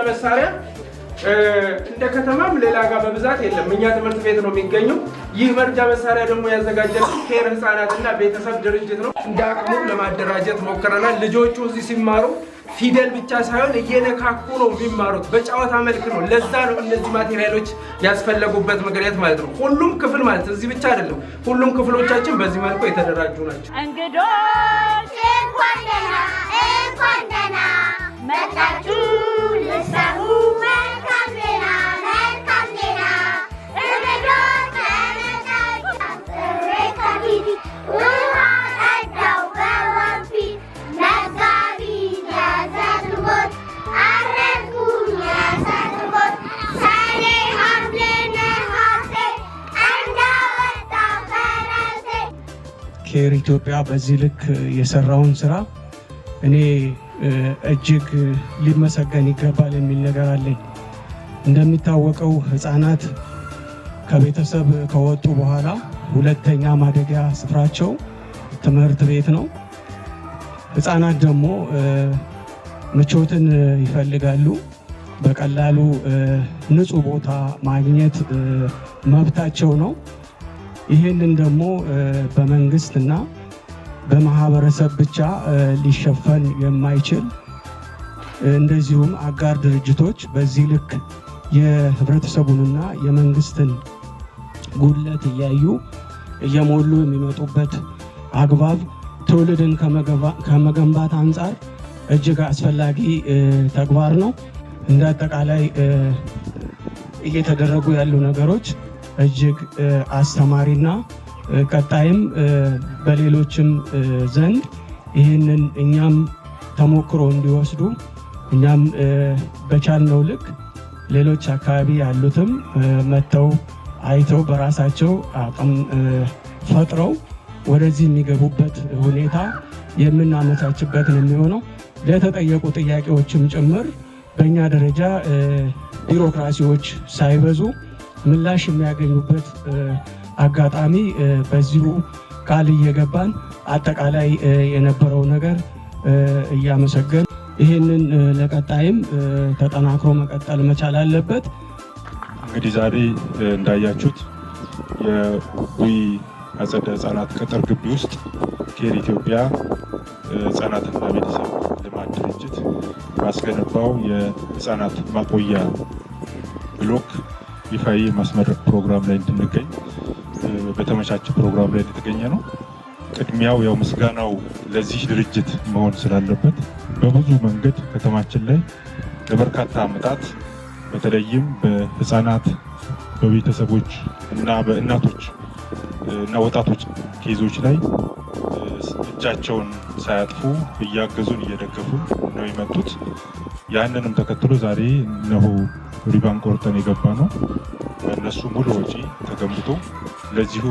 መሳሪያ እንደ ከተማም ሌላ ጋር በብዛት የለም። እኛ ትምህርት ቤት ነው የሚገኘው። ይህ መርጃ መሳሪያ ደግሞ ያዘጋጀነው ኬር ህፃናትና ቤተሰብ ድርጅት ነው። እንደ አቅሙ ለማደራጀት ሞክረናል። ልጆቹ እዚህ ሲማሩ ፊደል ብቻ ሳይሆን እየነካኩ ነው የሚማሩት፣ በጨዋታ መልክ ነው። ለዛ ነው እነዚህ ማቴሪያሎች ያስፈለጉበት ምክንያት ማለት ነው። ሁሉም ክፍል ማለት እዚህ ብቻ አይደለም፣ ሁሉም ክፍሎቻችን በዚህ መልኩ የተደራጁ ናቸው። እንግዶች እንኳን ደህና መጣችሁ ልትሰሙ መልካም ዜና እንግዶች ከፊት ውሃ ቀዳው በወንፊት መጋቢ የዘንቦት አረጉኝ የሰንቦት ሰኔ ሐምሌ ነሐሴ እንደወጣው ፈረሴ። ኬር ኢትዮጵያ በዚህ ልክ የሰራውን ስራ እኔ እጅግ ሊመሰገን ይገባል የሚል ነገር አለኝ። እንደሚታወቀው ህፃናት ከቤተሰብ ከወጡ በኋላ ሁለተኛ ማደጊያ ስፍራቸው ትምህርት ቤት ነው። ህፃናት ደግሞ ምቾትን ይፈልጋሉ። በቀላሉ ንጹህ ቦታ ማግኘት መብታቸው ነው። ይህንን ደግሞ በመንግስትና በማህበረሰብ ብቻ ሊሸፈን የማይችል እንደዚሁም አጋር ድርጅቶች በዚህ ልክ የህብረተሰቡንና የመንግስትን ጉድለት እያዩ እየሞሉ የሚመጡበት አግባብ ትውልድን ከመገንባት አንጻር እጅግ አስፈላጊ ተግባር ነው። እንደ አጠቃላይ እየተደረጉ ያሉ ነገሮች እጅግ አስተማሪና ቀጣይም በሌሎችም ዘንድ ይህንን እኛም ተሞክሮ እንዲወስዱ እኛም በቻልነው ልክ ሌሎች አካባቢ ያሉትም መጥተው አይተው በራሳቸው አቅም ፈጥረው ወደዚህ የሚገቡበት ሁኔታ የምናመቻችበት ነው የሚሆነው። ለተጠየቁ ጥያቄዎችም ጭምር በእኛ ደረጃ ቢሮክራሲዎች ሳይበዙ ምላሽ የሚያገኙበት አጋጣሚ በዚሁ ቃል እየገባን አጠቃላይ የነበረው ነገር እያመሰገን ይህንን ለቀጣይም ተጠናክሮ መቀጠል መቻል አለበት። እንግዲህ ዛሬ እንዳያችሁት የቡኢ አጸደ ህጻናት ቅጥር ግቢ ውስጥ ኬር ኢትዮጵያ ህጻናትና ቤተሰብ ልማት ድርጅት ባስገነባው የህጻናት ማቆያ ብሎክ ይፋዊ ማስመረቅ ፕሮግራም ላይ እንድንገኝ በተመቻቸ ፕሮግራም ላይ የተገኘ ነው። ቅድሚያው ያው ምስጋናው ለዚህ ድርጅት መሆን ስላለበት በብዙ መንገድ ከተማችን ላይ ለበርካታ ዓመታት በተለይም በህፃናት በቤተሰቦች እና በእናቶች እና ወጣቶች ኬዞች ላይ እጃቸውን ሳያጥፉ እያገዙን እየደገፉ ነው የመጡት። ያንንም ተከትሎ ዛሬ እነሆ ሪባን ቆርጠን የገባ ነው። በእነሱ ሙሉ ወጪ ተገንብቶ ለዚሁ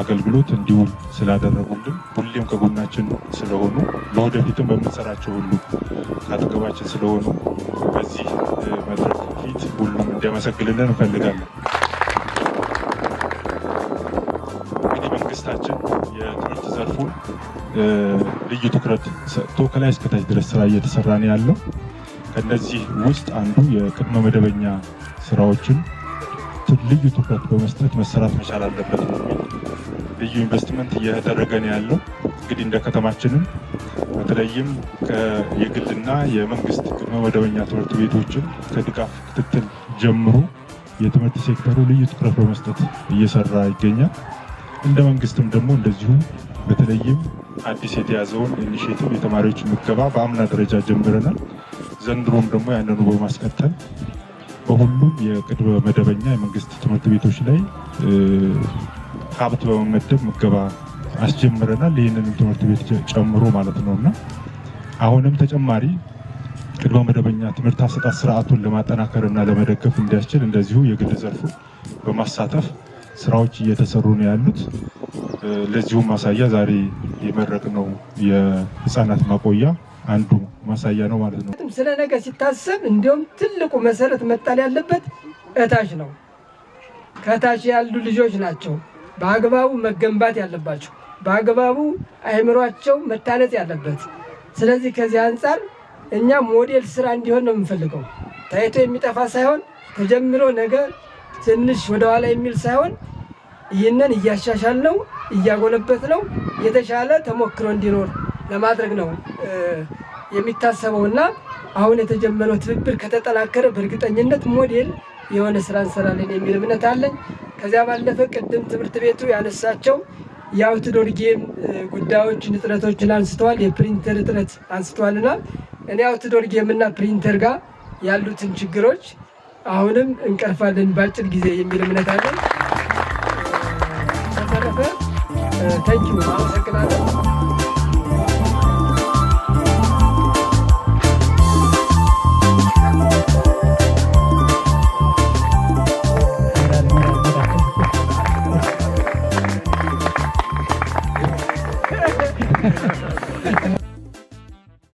አገልግሎት እንዲውል ስላደረጉልን ሁሌም ከጎናችን ስለሆኑ ለወደፊትም በምንሰራቸው ሁሉ ካጠገባችን ስለሆኑ በዚህ መድረክ ፊት ሁሉም እንዲያመሰግንልን እንፈልጋለን። እንግዲህ መንግስታችን የትምህርት ዘርፉን ልዩ ትኩረት ሰጥቶ ከላይ እስከታች ድረስ ስራ እየተሰራ ነው ያለው። ከነዚህ ውስጥ አንዱ የቅድመ መደበኛ ስራዎችን ልዩ ትኩረት በመስጠት መሰራት መቻል አለበት በሚል ልዩ ኢንቨስትመንት እየተደረገ ነው ያለው። እንግዲህ እንደ ከተማችንም በተለይም የግልና የመንግስት ቅድመ መደበኛ ትምህርት ቤቶችን ከድጋፍ ክትትል ጀምሮ የትምህርት ሴክተሩ ልዩ ትኩረት በመስጠት እየሰራ ይገኛል። እንደ መንግስትም ደግሞ እንደዚሁ በተለይም አዲስ የተያዘውን ኢኒሼቲቭ የተማሪዎች ምገባ በአምና ደረጃ ጀምረናል። ዘንድሮም ደግሞ ያንኑ በማስቀጠል በሁሉም የቅድመ መደበኛ የመንግስት ትምህርት ቤቶች ላይ ሀብት በመመደብ ምገባ አስጀምረናል። ይህንን ትምህርት ቤት ጨምሮ ማለት ነውና አሁንም ተጨማሪ ቅድመ መደበኛ ትምህርት አሰጣጥ ስርዓቱን ለማጠናከርና ለመደገፍ እንዲያስችል እንደዚሁ የግል ዘርፉ በማሳተፍ ስራዎች እየተሰሩ ነው ያሉት። ለዚሁም ማሳያ ዛሬ የመረቅነው የህፃናት ማቆያ አንዱ ማሳያ ነው ማለት ነው። ስለ ነገ ሲታሰብ እንዲሁም ትልቁ መሰረት መጣል ያለበት እታች ነው። ከታች ያሉ ልጆች ናቸው በአግባቡ መገንባት ያለባቸው፣ በአግባቡ አእምሯቸው መታነጽ ያለበት። ስለዚህ ከዚህ አንጻር እኛ ሞዴል ስራ እንዲሆን ነው የምንፈልገው። ታይቶ የሚጠፋ ሳይሆን ተጀምሮ ነገር ትንሽ ወደኋላ የሚል ሳይሆን ይህንን እያሻሻል ነው እያጎለበት ነው የተሻለ ተሞክሮ እንዲኖር ለማድረግ ነው የሚታሰበውና አሁን የተጀመረው ትብብር ከተጠናከረ በእርግጠኝነት ሞዴል የሆነ ስራ እንሰራለን የሚል እምነት አለኝ። ከዚያ ባለፈ ቅድም ትምህርት ቤቱ ያነሳቸው የአውትዶር ጌም ጉዳዮችን እጥረቶችን አንስተዋል። የፕሪንተር እጥረት አንስተዋልና እኔ አውትዶር ጌም እና ፕሪንተር ጋር ያሉትን ችግሮች አሁንም እንቀርፋለን በአጭር ጊዜ የሚል እምነት አለኝ። ተረፈ ታንኪዩ አመሰግናለሁ።